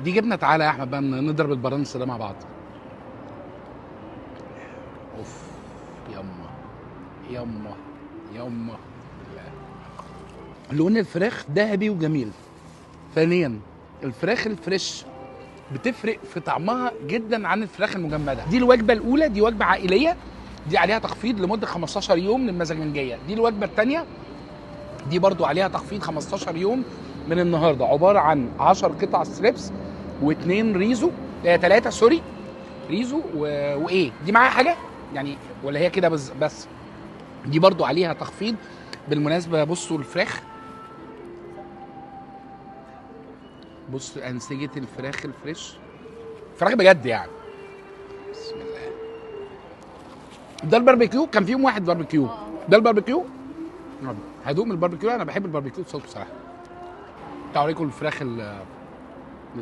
دي جبنه. تعالى يا احمد بقى نضرب البرنس ده مع بعض. اوف. يما يما يما. لون الفراخ ذهبي وجميل. ثانيا الفراخ الفريش بتفرق في طعمها جدا عن الفراخ المجمده. دي الوجبه الاولى، دي وجبه عائليه، دي عليها تخفيض لمده 15 يوم للمزاجنجيه. دي الوجبه الثانيه، دي برضو عليها تخفيض 15 يوم من النهارده، عباره عن 10 قطع ستريبس واثنين ريزو، 3 سوري ريزو وايه دي معاها حاجه يعني ولا هي كده بس. دي برضو عليها تخفيض بالمناسبه. بصوا الفراخ، بص انسجه الفراخ الفريش، فراخ بجد يعني. بسم الله. ده الباربيكيو، كان فيهم واحد باربيكيو. ده الباربيكيو. هدوق من الباربيكيو، انا بحب الباربيكيو صوته بصراحه. تعالوا اوريكم الفراخ